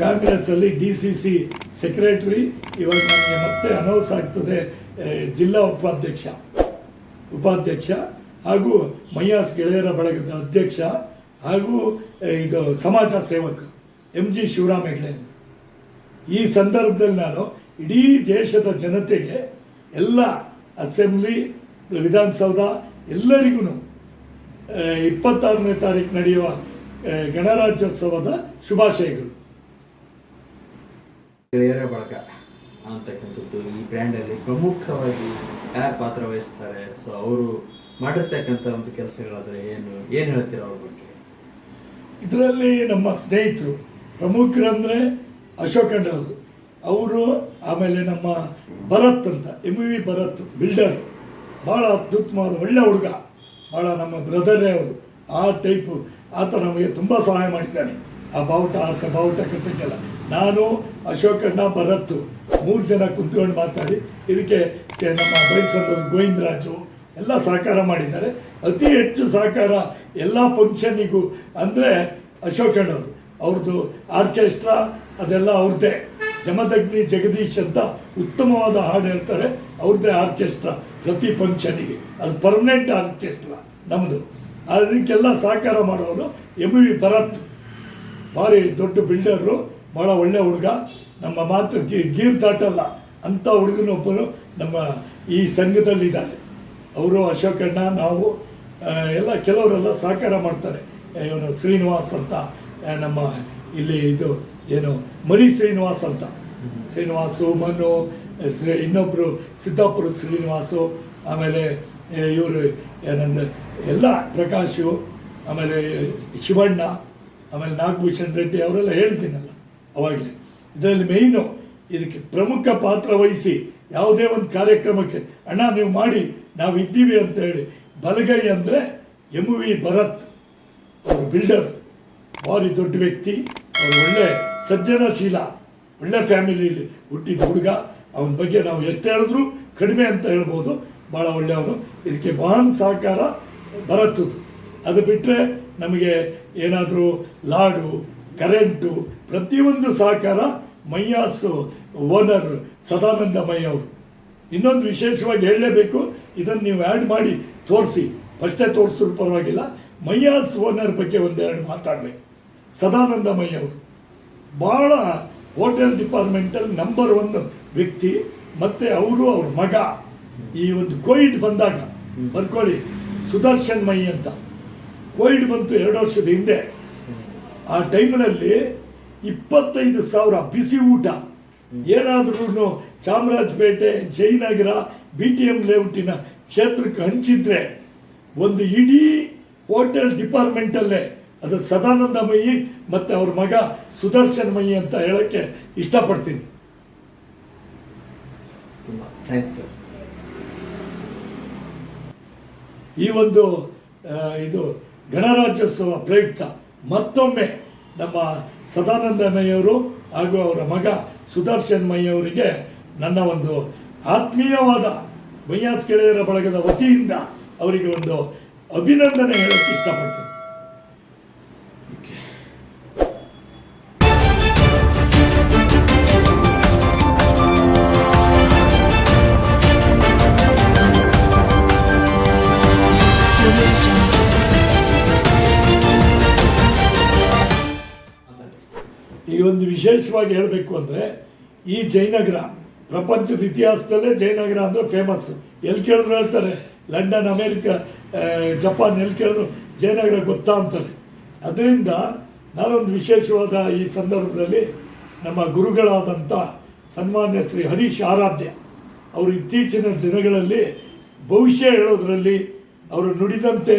ಕಾಂಗ್ರೆಸ್ಸಲ್ಲಿ DCC secretary, ಇವಾಗ ನನಗೆ ಮತ್ತೆ ಅನೌನ್ಸ್ ಆಗ್ತದೆ ಜಿಲ್ಲಾ ಉಪಾಧ್ಯಕ್ಷ ಹಾಗೂ ಮೈಯಾಸ್ ಗೆಳೆಯರ ಬಳಗದ ಅಧ್ಯಕ್ಷ ಹಾಗೂ ಇದು ಸಮಾಜ ಸೇವಕ MG ಶಿವರಾಮ ಹೆಗಡೆ. ಈ ಸಂದರ್ಭದಲ್ಲಿ ನಾನು ಇಡೀ ದೇಶದ ಜನತೆಗೆ, ಎಲ್ಲ ಅಸೆಂಬ್ಲಿ, ವಿಧಾನಸೌಧ ಎಲ್ಲರಿಗೂ 26ನೇ ತಾರೀಕು ನಡೆಯುವ ಗಣರಾಜ್ಯೋತ್ಸವದ ಶುಭಾಶಯಗಳು. ಗೆಳೆಯರ ಬಳಗ ಅಂತಕ್ಕಂಥದ್ದು ಈ ಬ್ರ್ಯಾಂಡಲ್ಲಿ ಪ್ರಮುಖವಾಗಿ ಯಾರು ಪಾತ್ರ ವಹಿಸ್ತಾರೆ? ಸೊ ಅವರು ಮಾಡಿರ್ತಕ್ಕಂಥ ಒಂದು ಕೆಲಸಗಳಾದರೆ ಏನು ಹೇಳ್ತೀರ ಅವ್ರ ಬಗ್ಗೆ? ಇದರಲ್ಲಿ ನಮ್ಮ ಸ್ನೇಹಿತರು ಪ್ರಮುಖರಂದರೆ ಅಶೋಕ್ ಅಣ್ಣ ಅವರು, ಆಮೇಲೆ ನಮ್ಮ ಭರತ್ ಅಂತ MV ಭರತ್ ಬಿಲ್ಡರ್, ಭಾಳ ಅತ್ಯುತ್ತಮವಾದ ಒಳ್ಳೆ ಹುಡುಗ, ಭಾಳ ನಮ್ಮ ಬ್ರದರೇ ಅವರು. ಆ ಟೈಪು ಆತ ನಮಗೆ ತುಂಬ ಸಹಾಯ ಮಾಡಿದ್ದಾನೆ. ಆ ಬಾವುಟ ಕಟ್ಟಕ್ಕೆಲ್ಲ ನಾನು, ಅಶೋಕ್ ಅಣ್ಣ, ಭರತ್ 3 ಜನ ಕುಂತ್ಕೊಂಡು ಮಾತಾಡಿ ಇದಕ್ಕೆ ನಮ್ಮ ಬೈಸಂದ್ರ ಗೋವಿಂದರಾಜು ಎಲ್ಲ ಸಹಕಾರ ಮಾಡಿದ್ದಾರೆ. ಅತಿ ಹೆಚ್ಚು ಸಹಕಾರ ಎಲ್ಲ ಫಂಕ್ಷನ್ನಿಗೂ ಅಂದರೆ ಅಶೋಕ್ ಅಣ್ಣವರು. ಅವ್ರದ್ದು ಆರ್ಕೆಸ್ಟ್ರಾ ಅದೆಲ್ಲ ಅವ್ರದ್ದೇ. ಜಮದಗ್ನಿ ಜಗದೀಶ್ ಅಂತ ಉತ್ತಮವಾದ ಹಾಡು ಹೇಳ್ತಾರೆ, ಅವ್ರದ್ದೇ ಆರ್ಕೆಸ್ಟ್ರಾ ಪ್ರತಿ ಫಂಕ್ಷನಿಗೆ. ಅದು ಪರ್ಮನೆಂಟ್ ಆರ್ಕೆಸ್ಟ್ರಾ ನಮ್ಮದು. ಅದಕ್ಕೆಲ್ಲ ಸಹಕಾರ ಮಾಡೋರು MV ಭರತ್, ಭಾರಿ ದೊಡ್ಡ ಬಿಲ್ಡರು, ಭಾಳ ಒಳ್ಳೆ ಹುಡುಗ. ನಮ್ಮ ಮಾತು ಗೀರ್ ದಾಟಲ್ಲ ಅಂಥ ಹುಡುಗನೊಬ್ಬರು ನಮ್ಮ ಈ ಸಂಘದಲ್ಲಿದ್ದಾರೆ. ಅವರು, ಅಶೋಕ್ ಅಣ್ಣ, ನಾವು ಎಲ್ಲ ಕೆಲವರೆಲ್ಲ ಸಹಕಾರ ಮಾಡ್ತಾರೆ. ಇವನು ಶ್ರೀನಿವಾಸ್ ಅಂತ ನಮ್ಮ ಇಲ್ಲಿ ಇದು ಏನು ಮರಿ ಶ್ರೀನಿವಾಸ್ ಅಂತ, ಶ್ರೀನಿವಾಸು, ಮನು, ಇನ್ನೊಬ್ಬರು ಸಿದ್ದಾಪುರ ಶ್ರೀನಿವಾಸು, ಆಮೇಲೆ ಇವರು ಏನಂದರೆ ಎಲ್ಲ ಪ್ರಕಾಶು, ಆಮೇಲೆ ಶಿವಣ್ಣ, ಆಮೇಲೆ ನಾಗಭೂಷಣ್ ರೆಡ್ಡಿ ಅವರೆಲ್ಲ ಹೇಳ್ತೀನಲ್ಲ ಅವಾಗಲೇ. ಇದರಲ್ಲಿ ಮೇಯ್ನು ಇದಕ್ಕೆ ಪ್ರಮುಖ ಪಾತ್ರ ವಹಿಸಿ ಯಾವುದೇ ಒಂದು ಕಾರ್ಯಕ್ರಮಕ್ಕೆ ಅಣ್ಣ ನೀವು ಮಾಡಿ ನಾವು ಇದ್ದೀವಿ ಅಂತ ಹೇಳಿ ಬಲಗೈ ಅಂದರೆ MV ಭರತ್. ಅವರು ಬಿಲ್ಡರ್, ಭಾರಿ ದೊಡ್ಡ ವ್ಯಕ್ತಿ, ಅವರು ಒಳ್ಳೆ ಸಜ್ಜನಶೀಲ, ಒಳ್ಳೆ ಫ್ಯಾಮಿಲಿಯಲ್ಲಿ ಹುಟ್ಟಿದ ಹುಡುಗ. ಅವನ ಬಗ್ಗೆ ನಾವು ಎಷ್ಟು ಹೇಳಿದ್ರು ಕಡಿಮೆ ಅಂತ ಹೇಳ್ಬೋದು. ಭಾಳ ಒಳ್ಳೆಯವನು. ಇದಕ್ಕೆ ಮಹಾನ್ ಸಹಕಾರ ಭರತ್. ಅದು ಬಿಟ್ಟರೆ ನಮಗೆ ಏನಾದರೂ ಲಾಡು, ಕರೆಂಟು, ಪ್ರತಿಯೊಂದು ಸಹಕಾರ ಮೈಯಾಸ್ ಓನರ್ ಸದಾನಂದ ಮೈ ಅವರು. ಇನ್ನೊಂದು ವಿಶೇಷವಾಗಿ ಹೇಳಲೇಬೇಕು, ಇದನ್ನು ನೀವು ಆ್ಯಡ್ ಮಾಡಿ ತೋರಿಸಿ, ಫಸ್ಟೇ ತೋರಿಸಿದ್ರು ಪರವಾಗಿಲ್ಲ. ಮೈಯಾಸ್ ಓನರ್ ಬಗ್ಗೆ ಒಂದೆರಡು ಮಾತಾಡಬೇಕು. ಸದಾನಂದ ಮೈ ಅವರು ಭಾಳ ಹೋಟೆಲ್ ಡಿಪಾರ್ಟ್ಮೆಂಟಲ್ಲಿ ನಂಬರ್ 1 ವ್ಯಕ್ತಿ. ಮತ್ತು ಅವರು ಅವ್ರ ಮಗ ಈ ಒಂದು ಕೋವಿಡ್ ಬಂದಾಗ ಬರ್ಕೊಳ್ಳಿ, ಸುದರ್ಶನ್ ಮೈ ಅಂತ. ಕೋವಿಡ್ ಬಂತು 2 ವರ್ಷದ ಹಿಂದೆ. ಆ ಟೈಮ್ನಲ್ಲಿ 25,000 ಬಿಸಿ ಊಟ ಏನಾದ್ರೂ ಚಾಮರಾಜಪೇಟೆ, ಜಯನಗರ, BTM ಲೇಔಟಿನ ಕ್ಷೇತ್ರಕ್ಕೆ ಹಂಚಿದ್ರೆ ಒಂದು ಇಡೀ ಹೋಟೆಲ್ ಡಿಪಾರ್ಟ್ಮೆಂಟಲ್ಲೇ ಅದು ಸದಾನಂದ ಮೈ ಮತ್ತು ಅವ್ರ ಮಗ ಸುದರ್ಶನ್ ಮೈ ಅಂತ ಹೇಳೋಕ್ಕೆ ಇಷ್ಟಪಡ್ತೀನಿ. ತುಂಬ ಥ್ಯಾಂಕ್ಸ್ ಸರ್. ಈ ಒಂದು ಇದು ಗಣರಾಜ್ಯೋತ್ಸವ ಪ್ರಯುಕ್ತ ಮತ್ತೊಮ್ಮೆ ನಮ್ಮ ಸದಾನಂದ ಮೈಯವರು ಹಾಗೂ ಅವರ ಮಗ ಸುದರ್ಶನ್ ಮೈ ಅವರಿಗೆ ನನ್ನ ಒಂದು ಆತ್ಮೀಯವಾದ ಮೈಯಾಸ್ ಗೆಳೆಯರ ಬಳಗದ ವತಿಯಿಂದ ಅವರಿಗೆ ಒಂದು ಅಭಿನಂದನೆ ಹೇಳೋಕ್ಕೆ ಇಷ್ಟಪಡ್ತೀನಿ. ಈ ಒಂದು ವಿಶೇಷವಾಗಿ ಹೇಳಬೇಕು ಅಂದರೆ ಈ ಜಯನಗರ ಪ್ರಪಂಚದ ಇತಿಹಾಸದಲ್ಲೇ ಜಯನಗರ ಅಂದರೆ ಫೇಮಸ್ಸು. ಎಲ್ಲಿ ಕೇಳಿದ್ರು ಹೇಳ್ತಾರೆ, ಲಂಡನ್, ಅಮೇರಿಕಾ, ಜಪಾನ್ ಎಲ್ಲಿ ಕೇಳಿದ್ರು ಜಯನಗರ ಗೊತ್ತಾ ಅಂತಾರೆ. ಅದರಿಂದ ನಾನೊಂದು ವಿಶೇಷವಾದ ಈ ಸಂದರ್ಭದಲ್ಲಿ ನಮ್ಮ ಗುರುಗಳಾದಂಥ ಸನ್ಮಾನ್ಯ ಶ್ರೀ ಹರೀಶ್ ಆರಾಧ್ಯ ಅವರು ಇತ್ತೀಚಿನ ದಿನಗಳಲ್ಲಿ ಭವಿಷ್ಯ ಹೇಳೋದ್ರಲ್ಲಿ ಅವರು ನುಡಿದಂತೆ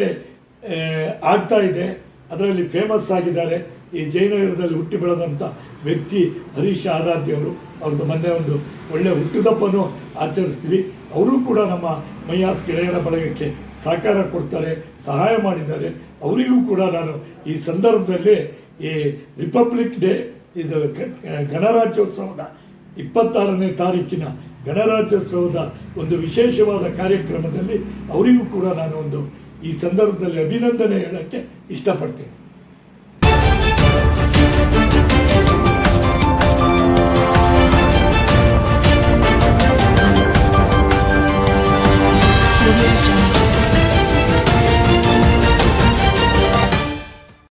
ಆಗ್ತಾ ಇದೆ, ಅದರಲ್ಲಿ ಫೇಮಸ್ ಆಗಿದ್ದಾರೆ. ಈ ಜಯನಗರದಲ್ಲಿ ಹುಟ್ಟಿ ಬೆಳೆದಂಥ ವ್ಯಕ್ತಿ ಹರೀಶ್ ಆರಾಧ್ಯವರು. ಅವ್ರದ್ದು ಮೊನ್ನೆ ಒಂದು ಒಳ್ಳೆಯ ಹುಟ್ಟುದಬ್ಬನೂ ಆಚರಿಸ್ತೀವಿ. ಅವರು ಕೂಡ ನಮ್ಮ ಮೈಯಾಸ್ ಗೆಳೆಯರ ಬಳಗಕ್ಕೆ ಸಹಕಾರ ಕೊಡ್ತಾರೆ, ಸಹಾಯ ಮಾಡಿದ್ದಾರೆ. ಅವರಿಗೂ ಕೂಡ ನಾನು ಈ ಸಂದರ್ಭದಲ್ಲಿ ಈ ರಿಪಬ್ಲಿಕ್ ಡೇ, ಇದು ಗಣರಾಜ್ಯೋತ್ಸವದ 26ನೇ ತಾರೀಕಿನ ಗಣರಾಜ್ಯೋತ್ಸವದ ಒಂದು ವಿಶೇಷವಾದ ಕಾರ್ಯಕ್ರಮದಲ್ಲಿ ಅವರಿಗೂ ಕೂಡ ನಾನು ಒಂದು ಈ ಸಂದರ್ಭದಲ್ಲಿ ಅಭಿನಂದನೆ ಹೇಳೋಕ್ಕೆ ಇಷ್ಟಪಡ್ತೀನಿ.